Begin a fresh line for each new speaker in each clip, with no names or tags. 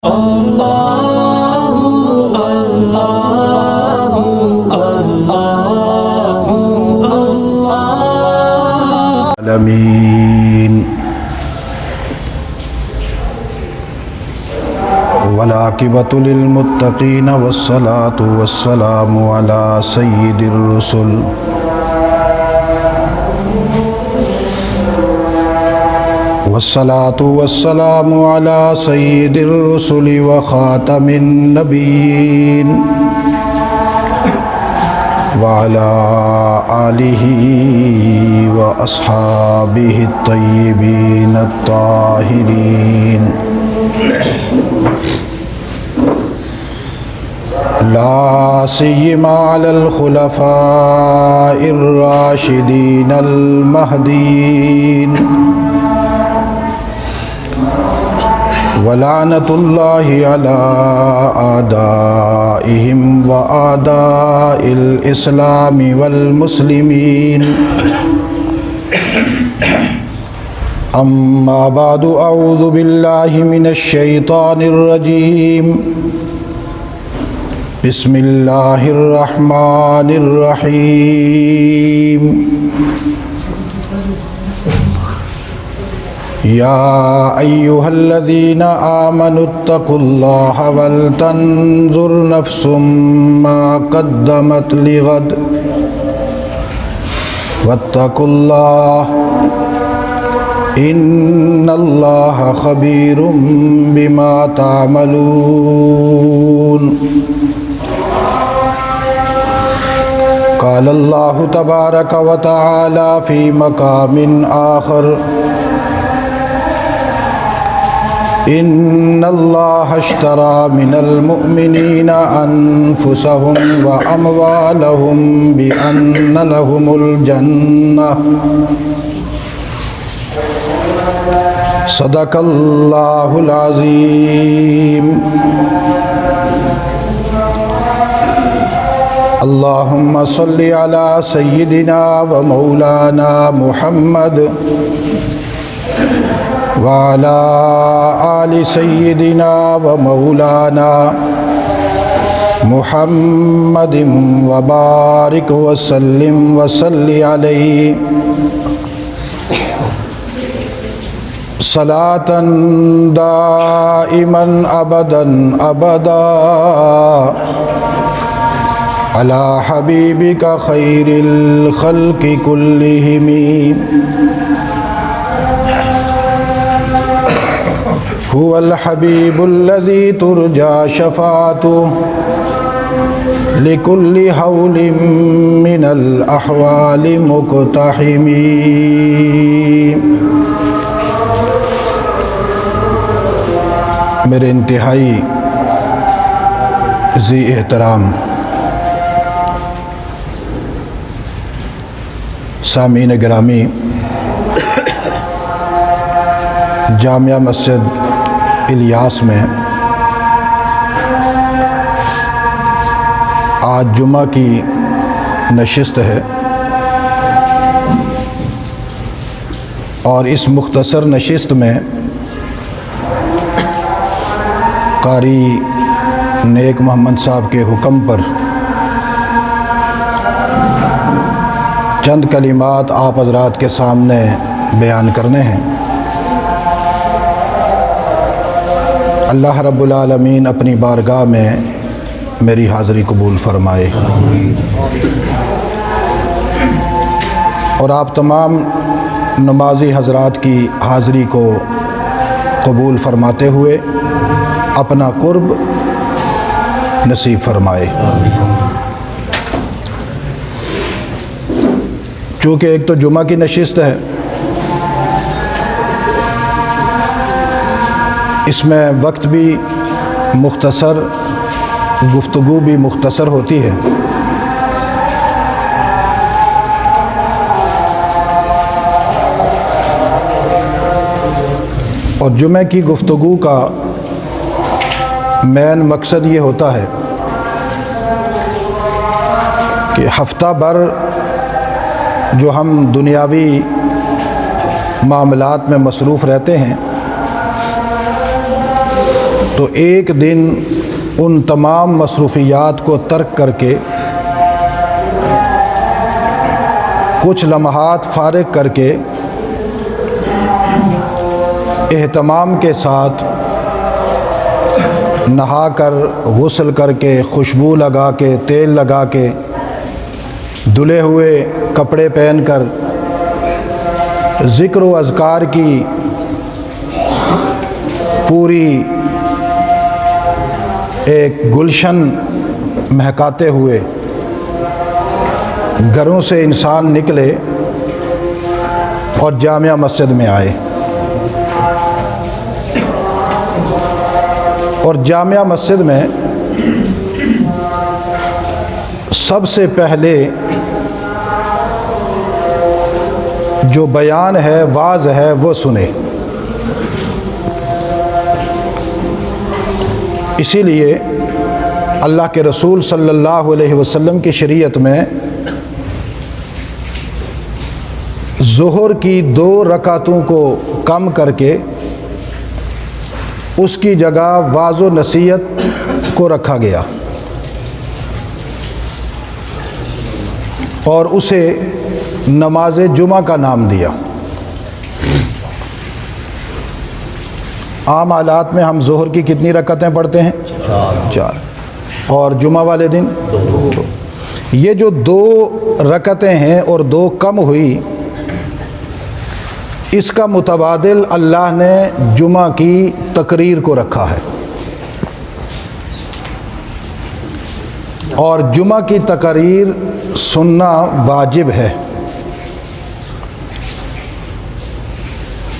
العالمین والعاقبۃ للمتقین والصلاة والسلام علی سید الرسل والصلاة والسلام علی سید الرسل وخاتم النبیین وعلى آلہ وأصحابہ الطیبین الطاہرین لا سیما علی الخلفاء الراشدین المہدیین وَلَعْنَةُ اللَّهِ عَلَىٰ أَعْدَائِهِمْ وَأَعْدَاءِ الْإِسْلَامِ وَالْمُسْلِمِينَ أَمَّا بَعْدُ أَعُوذُ بِاللَّهِ مِنَ الشَّيْطَانِ الرَّجِيمِ بسم اللَّهِ الرَّحْمَٰنِ الرَّحِيمِ يا أيها الذين آمنوا اتقوا الله ولتنظر نفس ما قدمت لغد واتقوا الله إن الله خبير بما تعملون قال الله تبارك وتعالى في مقام آخر إن الله اشترى من المؤمنين أنفسهم وأموالهم بأن لهم الجنة صدق الله العظيم اللهم صل على سيدنا ومولانا محمد وعلى آل سيدنا ومولانا محمد وبارك وسلم وصل عليه صلاة دائما أبدا أبدا على حبيبك خير الخلق كلهم هو الحبيب الذي ترجى شفاعته لكل حول من الأحوال مقتحم میرے انتہائی ذی احترام سامعین گرامی، جامعہ مسجد الیاس میں آج جمعہ کی نشست ہے، اور اس مختصر نشست میں قاری نیک محمد صاحب کے حکم پر چند کلمات آپ حضرات کے سامنے بیان کرنے ہیں۔ اللہ رب العالمین اپنی بارگاہ میں میری حاضری قبول فرمائے، اور آپ تمام نمازی حضرات کی حاضری کو قبول فرماتے ہوئے اپنا قرب نصیب فرمائے۔ چونکہ ایک تو جمعہ کی نشست ہے، اس میں وقت بھی مختصر، گفتگو بھی مختصر ہوتی ہے، اور جمعہ کی گفتگو کا مین مقصد یہ ہوتا ہے کہ ہفتہ بھر جو ہم دنیاوی معاملات میں مصروف رہتے ہیں، تو ایک دن ان تمام مصروفیات کو ترک کر کے کچھ لمحات فارغ کر کے اہتمام کے ساتھ نہا کر غسل کر کے خوشبو لگا کے تیل لگا کے دھلے ہوئے کپڑے پہن کر ذکر و اذکار کی پوری ایک گلشن مہکاتے ہوئے گھروں سے انسان نکلے اور جامعہ مسجد میں آئے، اور جامعہ مسجد میں سب سے پہلے جو بیان ہے، واعظ ہے، وہ سنے۔ اسی لیے اللہ کے رسول صلی اللہ علیہ وسلم کی شریعت میں ظہر کی 2 رکعتوں کو کم کر کے اس کی جگہ واعظ و نصیحت کو رکھا گیا اور اسے نماز جمعہ کا نام دیا۔ عام حالات میں ہم ظہر کی کتنی رکعتیں پڑھتے ہیں؟ 4، اور جمعہ والے دن 2۔ یہ جو 2 رکعتیں ہیں اور 2 کم ہوئی، اس کا متبادل اللہ نے جمعہ کی تقریر کو رکھا ہے، اور جمعہ کی تقریر سننا واجب ہے۔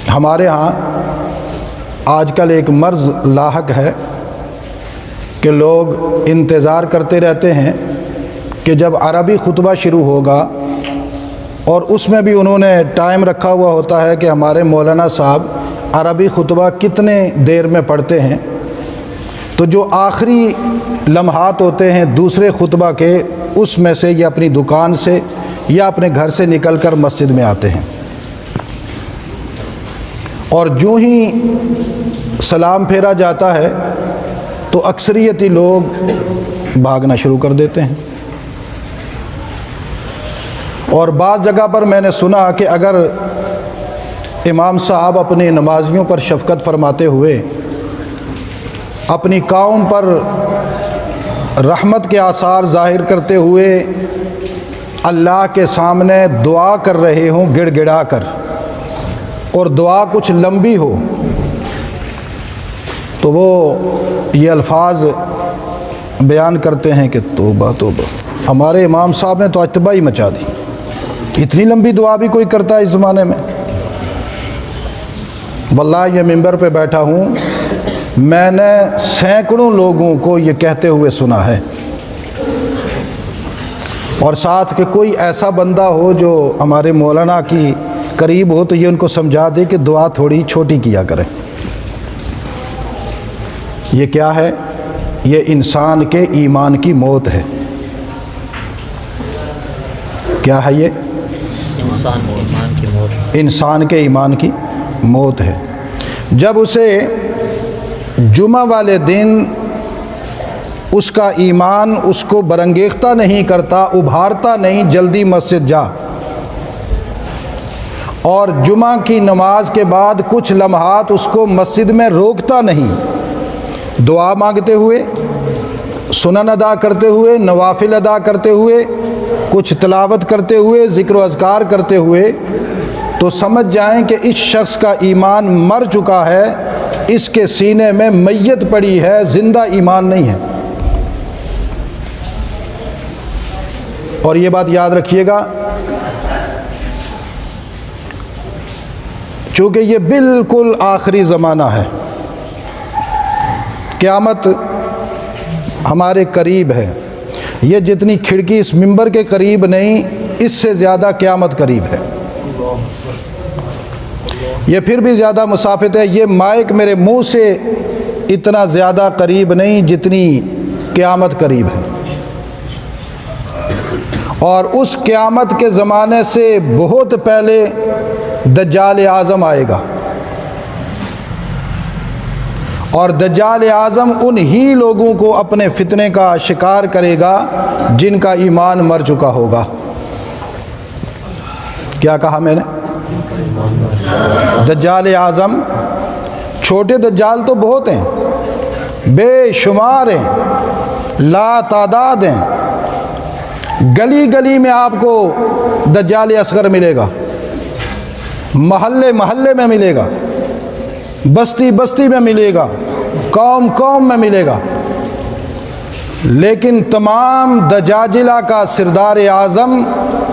ہمارے ہاں آج کل ایک مرض لاحق ہے کہ لوگ انتظار کرتے رہتے ہیں کہ جب عربی خطبہ شروع ہوگا، اور اس میں بھی انہوں نے ٹائم رکھا ہوا ہوتا ہے کہ ہمارے مولانا صاحب عربی خطبہ کتنے دیر میں پڑھتے ہیں، تو جو آخری لمحات ہوتے ہیں دوسرے خطبہ کے، اس میں سے یا اپنی دکان سے یا اپنے گھر سے نکل کر مسجد میں آتے ہیں، اور جو ہی سلام پھیرا جاتا ہے تو اکثریتی لوگ بھاگنا شروع کر دیتے ہیں۔ اور بعض جگہ پر میں نے سنا کہ اگر امام صاحب اپنے نمازیوں پر شفقت فرماتے ہوئے اپنی قوم پر رحمت کے آثار ظاہر کرتے ہوئے اللہ کے سامنے دعا کر رہے ہوں گڑ گڑا کر، اور دعا کچھ لمبی ہو، تو وہ یہ الفاظ بیان کرتے ہیں کہ توبہ توبہ، ہمارے امام صاحب نے تو آج تباہی مچا دی، اتنی لمبی دعا بھی کوئی کرتا ہے اس زمانے میں؟ واللہ یہ ممبر پہ بیٹھا ہوں، میں نے سینکڑوں لوگوں کو یہ کہتے ہوئے سنا ہے، اور ساتھ کہ کوئی ایسا بندہ ہو جو ہمارے مولانا کی قریب ہو تو یہ ان کو سمجھا دے کہ دعا تھوڑی چھوٹی کیا کریں۔ یہ کیا ہے؟ یہ انسان کے ایمان کی موت ہے۔ کیا ہے یہ؟ انسان کے ایمان کی موت ہے۔ جب اسے جمعہ والے دن اس کا ایمان اس کو برانگیختہ نہیں کرتا، ابھارتا نہیں جلدی مسجد جا، اور جمعہ کی نماز کے بعد کچھ لمحات اس کو مسجد میں روکتا نہیں، دعا مانگتے ہوئے، سنن ادا کرتے ہوئے، نوافل ادا کرتے ہوئے، کچھ تلاوت کرتے ہوئے، ذکر و اذکار کرتے ہوئے، تو سمجھ جائیں کہ اس شخص کا ایمان مر چکا ہے، اس کے سینے میں میت پڑی ہے، زندہ ایمان نہیں ہے۔ اور یہ بات یاد رکھیے گا، چونکہ یہ بالکل آخری زمانہ ہے، قیامت ہمارے قریب ہے، یہ جتنی کھڑکی اس ممبر کے قریب نہیں، اس سے زیادہ قیامت قریب ہے، یہ پھر بھی زیادہ مسافت ہے، یہ مائک میرے منہ سے اتنا زیادہ قریب نہیں جتنی قیامت قریب ہے، اور اس قیامت کے زمانے سے بہت پہلے دجال اعظم آئے گا، اور دجال اعظم انہی لوگوں کو اپنے فتنے کا شکار کرے گا جن کا ایمان مر چکا ہوگا۔ کیا کہا میں نے؟ دجال اعظم، چھوٹے دجال تو بہت ہیں، بے شمار ہیں، لا تعداد ہیں۔ گلی گلی میں آپ کو دجال اصغر ملے گا، محلے محلے میں ملے گا، بستی بستی میں ملے گا، قوم قوم میں ملے گا، لیکن تمام دجاجلہ کا سردار اعظم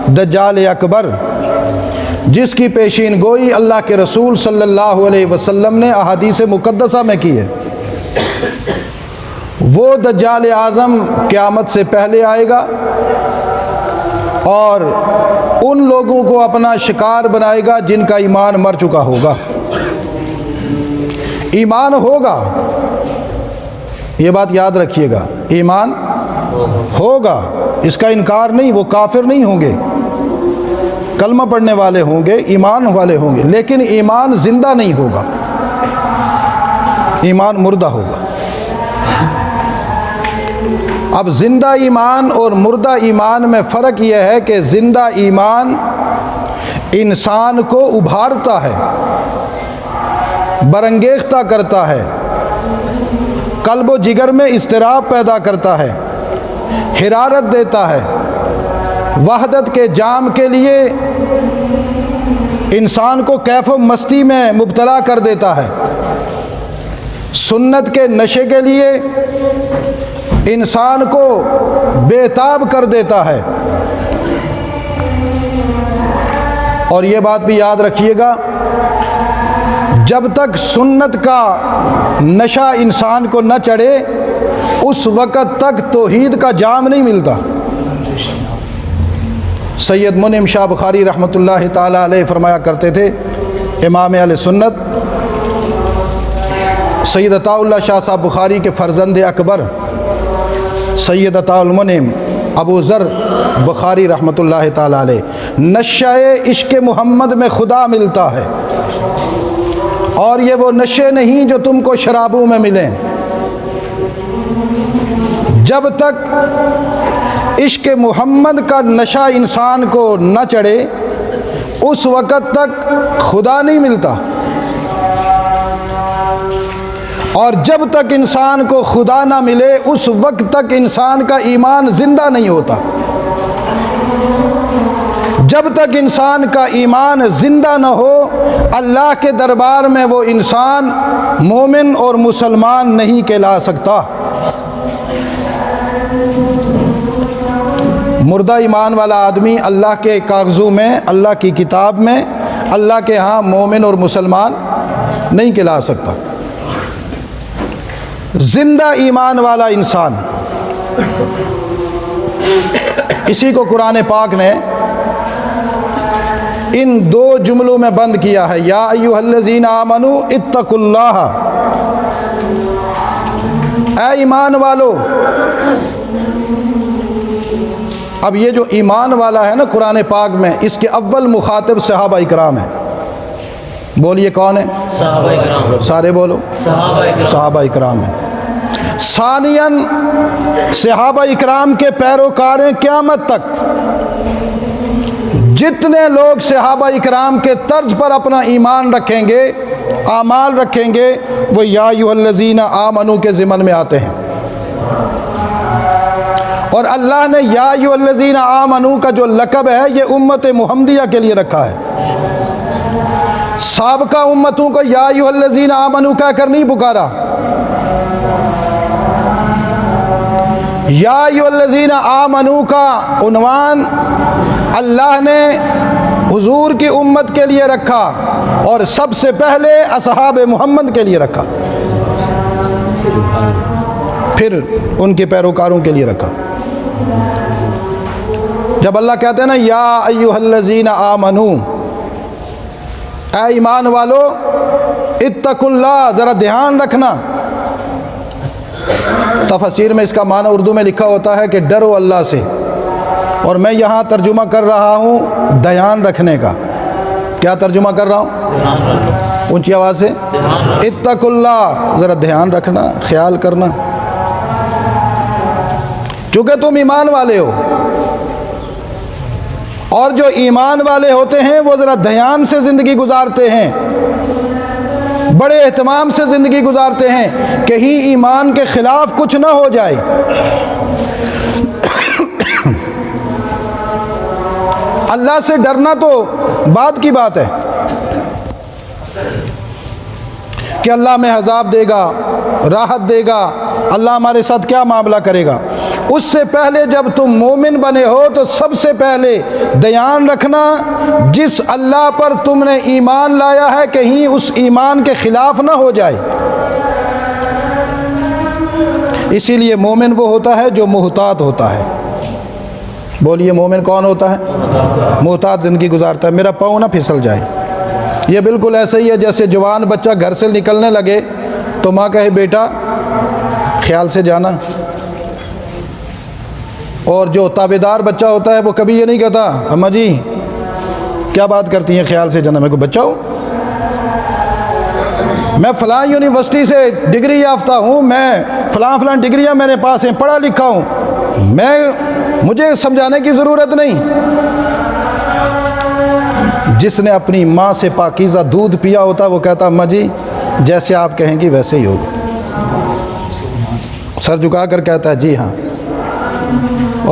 دجال اکبر، جس کی پیشین گوئی اللہ کے رسول صلی اللہ علیہ وسلم نے احادیث مقدسہ میں کی ہے، وہ دجال اعظم قیامت سے پہلے آئے گا اور ان لوگوں کو اپنا شکار بنائے گا جن کا ایمان مر چکا ہوگا۔ ایمان ہوگا، یہ بات یاد رکھیے گا، ایمان ہوگا، اس کا انکار نہیں، وہ کافر نہیں ہوں گے، کلمہ پڑھنے والے ہوں گے، ایمان والے ہوں گے، لیکن ایمان زندہ نہیں ہوگا، ایمان مردہ ہوگا۔ اب زندہ ایمان اور مردہ ایمان میں فرق یہ ہے کہ زندہ ایمان انسان کو ابھارتا ہے، برانگیختہ کرتا ہے، قلب و جگر میں اضطراب پیدا کرتا ہے، حرارت دیتا ہے، وحدت کے جام کے لیے انسان کو کیف و مستی میں مبتلا کر دیتا ہے، سنت کے نشے کے لیے انسان کو بے تاب کر دیتا ہے۔ اور یہ بات بھی یاد رکھیے گا، جب تک سنت کا نشہ انسان کو نہ چڑھے اس وقت تک توحید کا جام نہیں ملتا۔ سید منعم شاہ بخاری رحمۃ اللہ تعالیٰ علیہ فرمایا کرتے تھے، امام اہل سنت سید عطا اللہ شاہ صاحب بخاری کے فرزند اکبر سید عطا المنعم ابو ذر بخاری رحمۃ اللہ تعالیٰ علیہ، نشہ عشق محمد میں خدا ملتا ہے، اور یہ وہ نشے نہیں جو تم کو شرابوں میں ملیں۔ جب تک عشق محمد کا نشہ انسان کو نہ چڑھے اس وقت تک خدا نہیں ملتا، اور جب تک انسان کو خدا نہ ملے اس وقت تک انسان کا ایمان زندہ نہیں ہوتا۔ جب تک انسان کا ایمان زندہ نہ ہو اللہ کے دربار میں وہ انسان مومن اور مسلمان نہیں کہلا سکتا۔ مردہ ایمان والا آدمی اللہ کے کاغذوں میں، اللہ کی کتاب میں، اللہ کے ہاں مومن اور مسلمان نہیں کہلا سکتا۔ زندہ ایمان والا انسان، اسی کو قرآن پاک نے ان دو جملوں میں بند کیا ہے، یا ایھا الذین آمنوا اتقوا اللہ، اے ایمان والو۔ اب یہ جو ایمان والا ہے نا قرآن پاک میں، اس کے اول مخاطب صحابہ اکرام ہیں۔ بولیے کون ہے؟ صحابہ اکرام، سارے بولو، صحابہ اکرام ہیں۔ ثانیاً صحابہ اکرام کے پیروکار ہیں قیامت تک۔ جتنے لوگ صحابہ اکرام کے طرز پر اپنا ایمان رکھیں گے، اعمال رکھیں گے، وہ یا ایھا الذین آمنوا کے ضمن میں آتے ہیں۔ اور اللہ نے یا ایھا الذین آمنوا کا جو لقب ہے یہ امت محمدیہ کے لیے رکھا ہے۔ سابقہ امتوں کو یا ایھا الذین آمنوا کہہ کر نہیں پکارا، یا ایھا الذین آمنوا کا عنوان اللہ نے حضور کی امت کے لیے رکھا اور سب سے پہلے اصحاب محمد کے لیے رکھا، پھر ان کے پیروکاروں کے لیے رکھا۔ جب اللہ کہتے ہیں نا یا ایھا الذین آمنوا، اے ایمان والو، اتقوا اللہ، ذرا دھیان رکھنا۔ تفسیر میں اس کا معنی اردو میں لکھا ہوتا ہے کہ ڈرو اللہ سے، اور میں یہاں ترجمہ کر رہا ہوں دھیان رکھنے کا۔ کیا ترجمہ کر رہا ہوں؟ اونچی آواز سے، اتقوا اللہ، ذرا دھیان رکھنا، خیال کرنا، چونکہ تم ایمان والے ہو، اور جو ایمان والے ہوتے ہیں وہ ذرا دھیان سے زندگی گزارتے ہیں، بڑے اہتمام سے زندگی گزارتے ہیں، کہیں ایمان کے خلاف کچھ نہ ہو جائے۔ اللہ سے ڈرنا تو بعد کی بات ہے کہ اللہ میں عذاب دے گا، راحت دے گا، اللہ ہمارے ساتھ کیا معاملہ کرے گا۔ اس سے پہلے جب تم مومن بنے ہو تو سب سے پہلے دھیان رکھنا جس اللہ پر تم نے ایمان لایا ہے کہیں اس ایمان کے خلاف نہ ہو جائے۔ اسی لیے مومن وہ ہوتا ہے جو محتاط ہوتا ہے۔ بولیے مومن کون ہوتا ہے؟ محتاط زندگی گزارتا ہے، میرا پاؤں نہ پھسل جائے۔ یہ بالکل ایسا ہی ہے جیسے جوان بچہ گھر سے نکلنے لگے تو ماں کہے بیٹا خیال سے جانا، اور جو تابعدار بچہ ہوتا ہے وہ کبھی یہ نہیں کہتا اماں جی کیا بات کرتی ہیں خیال سے جانا، میں کو بچہ ہوں، میں فلاں یونیورسٹی سے ڈگری یافتہ ہوں، میں فلاں ڈگریاں میرے پاس ہیں، پڑھا لکھا ہوں، مجھے سمجھانے کی ضرورت نہیں۔ جس نے اپنی ماں سے پاکیزہ دودھ پیا ہوتا وہ کہتا اماں جی جیسے آپ کہیں گی ویسے ہی ہوگا، سر جھکا کر کہتا ہے جی ہاں،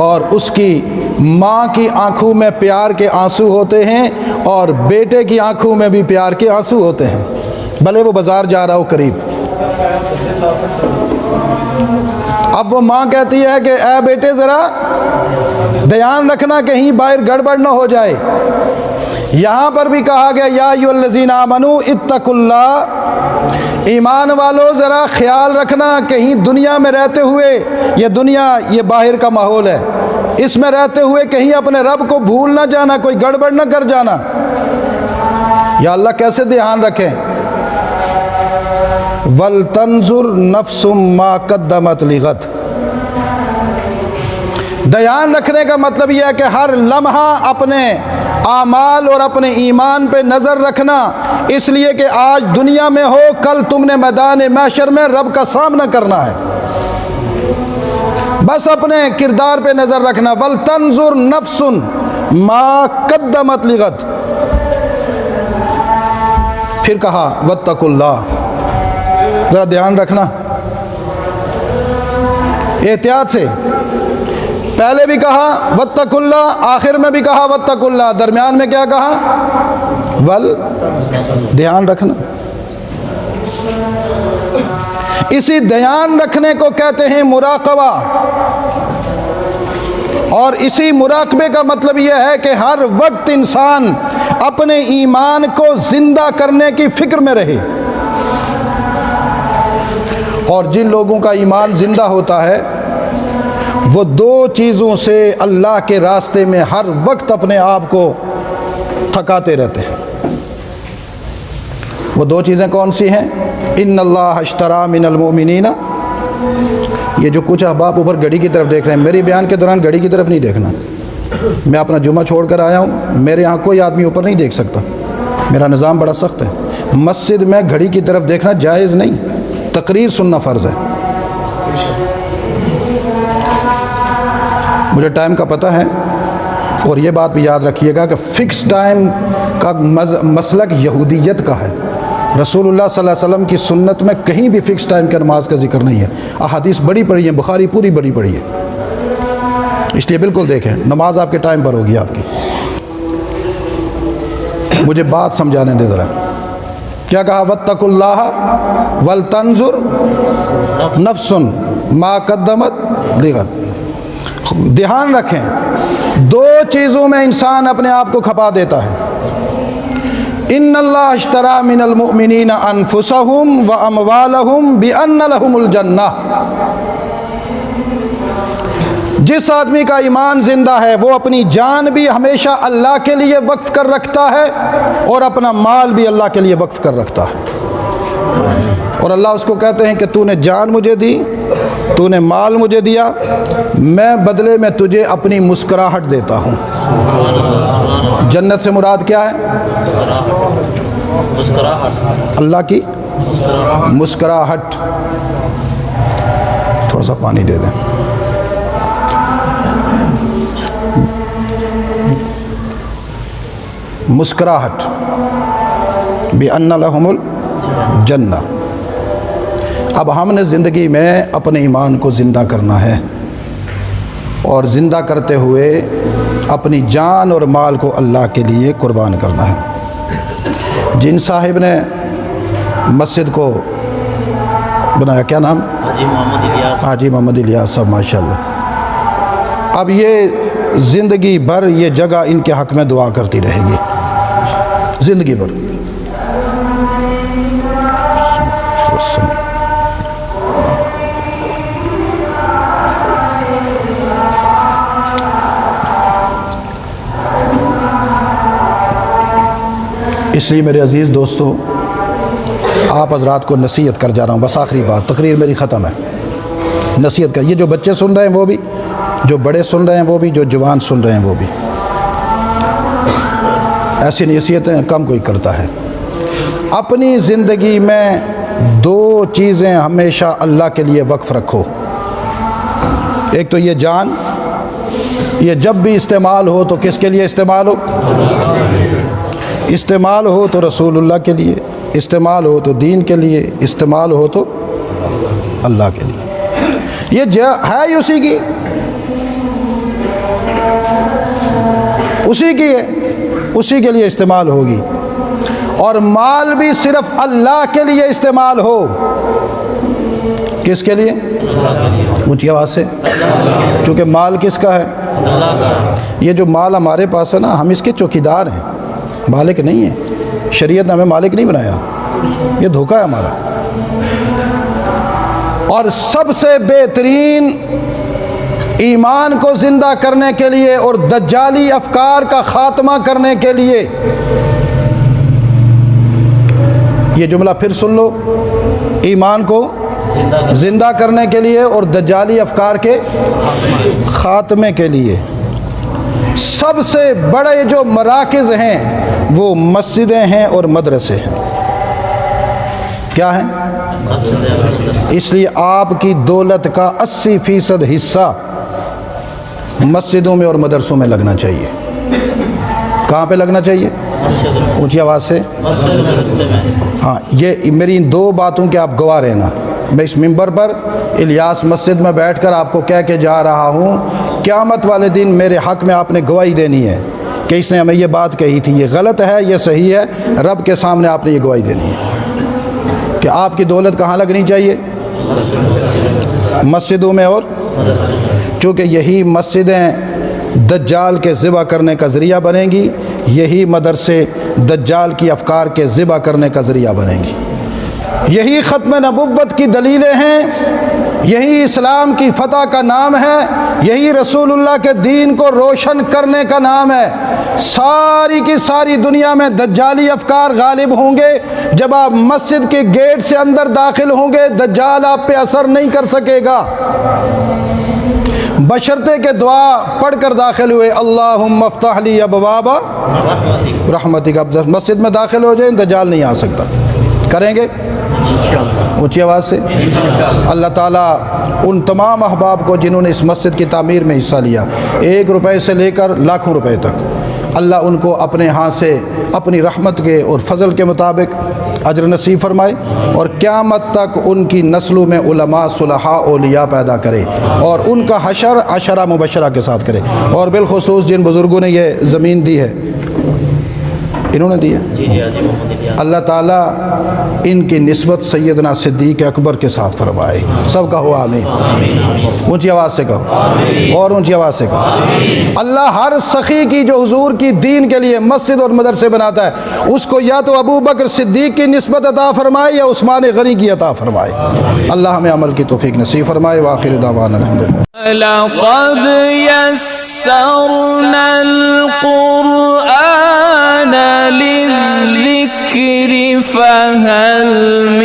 اور اس کی ماں کی آنکھوں میں پیار کے آنسو ہوتے ہیں اور بیٹے کی آنکھوں میں بھی پیار کے آنسو ہوتے ہیں، بھلے وہ بازار جا رہا ہو قریب۔ اب وہ ماں کہتی ہے کہ اے بیٹے ذرا دھیان رکھنا کہیں باہر گڑبڑ نہ ہو جائے۔ یہاں پر بھی کہا گیا یا ایھا الذین آمنوا اتقوا اللہ، ایمان والو ذرا خیال رکھنا کہیں دنیا میں رہتے ہوئے، یہ دنیا یہ باہر کا ماحول ہے، اس میں رہتے ہوئے کہیں اپنے رب کو بھول نہ جانا، کوئی گڑبڑ نہ کر جانا۔ یا اللہ کیسے دھیان رکھیں؟ وَلْتَنْظُرْ نَفْسٌ مَا قَدَّمَتْ لِغَدٍ، دھیان رکھنے کا مطلب یہ ہے کہ ہر لمحہ اپنے اعمال اور اپنے ایمان پہ نظر رکھنا، اس لیے کہ آج دنیا میں ہو، کل تم نے میدان محشر میں رب کا سامنا کرنا ہے۔ بس اپنے کردار پہ نظر رکھنا۔ وَلْتَنْظُرْ نَفْسٌ مَا قَدَّمَتْ لِغَدٍ، پھر کہا وَاتَّقُوا اللَّهَ، ذرا دھیان رکھنا احتیاط سے۔ پہلے بھی کہا واتقوا اللہ، آخر میں بھی کہا واتقوا اللہ، درمیان میں کیا کہا؟ دھیان رکھنا۔ اسی دھیان رکھنے کو کہتے ہیں مراقبہ، اور اسی مراقبے کا مطلب یہ ہے کہ ہر وقت انسان اپنے ایمان کو زندہ کرنے کی فکر میں رہے، اور جن لوگوں کا ایمان زندہ ہوتا ہے وہ دو چیزوں سے اللہ کے راستے میں ہر وقت اپنے آپ کو تھکاتے رہتے ہیں۔ وہ دو چیزیں کون سی ہیں؟ ان اللہ اشتری من المؤمنین، یہ جو کچھ احباب اوپر گھڑی کی طرف دیکھ رہے ہیں، میری بیان کے دوران گھڑی کی طرف نہیں دیکھنا، میں اپنا جمعہ چھوڑ کر آیا ہوں، میرے یہاں کوئی آدمی اوپر نہیں دیکھ سکتا، میرا نظام بڑا سخت ہے، مسجد میں گھڑی کی طرف دیکھنا جائز نہیں، تقریر سننا فرض ہے۔ مجھے ٹائم کا پتہ ہے، اور یہ بات بھی یاد رکھیے گا کہ فکس ٹائم کا مسلک یہودیت کا ہے۔ رسول اللہ صلی اللہ علیہ وسلم کی سنت میں کہیں بھی فکس ٹائم کے نماز کا ذکر نہیں ہے۔ احادیث بڑی پڑھی ہیں، بخاری پوری بڑی پڑھی ہے، اس لیے بالکل دیکھیں نماز آپ کے ٹائم پر ہوگی آپ کی۔ مجھے بات سمجھانے دے ذرا، کیا کہا؟ واتقوا اللہ ولتنظر نفس ما قدمت لغد، دھیان رکھیں دو چیزوں میں انسان اپنے آپ کو کھپا دیتا ہے۔ ان اللہ اشتری من المؤمنین انفسهم واموالهم بان لهم الجنہ، جس آدمی کا ایمان زندہ ہے وہ اپنی جان بھی ہمیشہ اللہ کے لیے وقف کر رکھتا ہے اور اپنا مال بھی اللہ کے لیے وقف کر رکھتا ہے، اور اللہ اس کو کہتے ہیں کہ تو نے جان مجھے دی، تو نے مال مجھے دیا، میں بدلے میں تجھے اپنی مسکراہٹ دیتا ہوں۔ جنت سے مراد کیا ہے؟ مسکراہٹ، اللہ کی مسکراہٹ. تھوڑا سا پانی دے دیں. مسکراہٹ. بِأَنَّ لَهُمُ الْجَنَّةَ. اب ہم نے زندگی میں اپنے ایمان کو زندہ کرنا ہے اور زندہ کرتے ہوئے اپنی جان اور مال کو اللہ کے لیے قربان کرنا ہے. جن صاحب نے مسجد کو بنایا، کیا نام؟ حاجی محمد الیاس صاحب، ماشاءاللہ. اب یہ زندگی بھر یہ جگہ ان کے حق میں دعا کرتی رہے گی، زندگی بھر. اس لیے میرے عزیز دوستو، آپ حضرات کو نصیحت کر جا رہا ہوں. بس آخری بات، تقریر میری ختم ہے. نصیحت کر، یہ جو بچے سن رہے ہیں وہ بھی، جو بڑے سن رہے ہیں وہ بھی، جو جوان سن رہے ہیں وہ بھی. ایسی نصیحتیں کم کوئی کرتا ہے. اپنی زندگی میں دو چیزیں ہمیشہ اللہ کے لیے وقف رکھو. ایک تو یہ جان، یہ جب بھی استعمال ہو تو کس کے لیے استعمال ہو؟ استعمال ہو تو رسول اللہ کے لیے، استعمال ہو تو دین کے لیے، استعمال ہو تو اللہ کے لیے. یہ ہے ہی اسی کی، اسی کی ہے، اسی کے لیے استعمال ہوگی. اور مال بھی صرف اللہ کے لیے استعمال ہو. کس کے لیے؟ اونچی آواز سے. کیونکہ مال کس کا ہے؟ یہ جو مال ہمارے پاس ہے نا، ہم اس کے چوکیدار ہیں، مالک نہیں ہیں. شریعت نے ہمیں مالک نہیں بنایا، یہ دھوکہ ہے ہمارا. اور سب سے بہترین ایمان کو زندہ کرنے کے لیے اور دجالی افکار کا خاتمہ کرنے کے لیے، یہ جملہ پھر سن لو، ایمان کو زندہ کرنے کے لیے اور دجالی افکار کے خاتمے کے لیے سب سے بڑے جو مراکز ہیں وہ مسجدیں ہیں اور مدرسے ہیں. کیا ہیں؟ اس لیے آپ کی دولت کا 80% حصہ مسجدوں میں اور مدرسوں میں لگنا چاہیے. کہاں پہ لگنا چاہیے؟ اونچی آواز سے. ہاں، یہ میری ان دو باتوں کے آپ گواہ رہنا. میں اس منبر پر الیاس مسجد میں بیٹھ کر آپ کو کہہ کے جا رہا ہوں، قیامت والے دن میرے حق میں آپ نے گواہی دینی ہے کہ اس نے ہمیں یہ بات کہی تھی، یہ غلط ہے، یہ صحیح ہے. رب کے سامنے آپ نے یہ گواہی دینی ہے کہ آپ کی دولت کہاں لگنی چاہیے؟ مسجدوں میں. اور چونکہ یہی مسجدیں دجال کے ذبح کرنے کا ذریعہ بنیں گی، یہی مدرسے دجال کی افکار کے ذبح کرنے کا ذریعہ بنیں گی. یہی ختم نبوت کی دلیلیں ہیں، یہی اسلام کی فتح کا نام ہے، یہی رسول اللہ کے دین کو روشن کرنے کا نام ہے. ساری کی ساری دنیا میں دجالی افکار غالب ہوں گے. جب آپ مسجد کے گیٹ سے اندر داخل ہوں گے، دجال آپ پہ اثر نہیں کر سکے گا، بشرطے کہ دعا پڑھ کر داخل ہوئے، اللہم افتح لی ابواب رحمتک. اب مسجد میں داخل ہو جائیں، دجال نہیں آ سکتا. کریں گے اونچی آواز سے. اللہ تعالیٰ ان تمام احباب کو جنہوں نے اس مسجد کی تعمیر میں حصہ لیا، 1 روپے سے لے کر لاکھوں روپے تک، اللہ ان کو اپنے ہاتھ سے اپنی رحمت کے اور فضل کے مطابق اجر نصیب فرمائے، اور قیامت تک ان کی نسلوں میں علماء، صلحاء، اولیاء پیدا کرے، اور ان کا حشر عشرہ مبشرہ کے ساتھ کرے. اور بالخصوص جن بزرگوں نے یہ زمین دی ہے، انہوں نے دی ہے، اللہ تعالیٰ ان کی نسبت سیدنا صدیق اکبر کے ساتھ فرمائے. سب کہو آمین. اونچی آواز سے کہو، اور اونچی آواز سے کہو. اللہ ہر سخی کی جو حضور کی دین کے لیے مسجد اور مدرسے بناتا ہے، اس کو یا تو ابو بکر صدیق کی نسبت عطا فرمائے یا عثمان غنی کی عطا فرمائے. اللہ ہمیں عمل کی توفیق نصیب فرمائے. وآخر دعوانا الحمدللہ.
لقد يسرنا القرآن للذكر فهل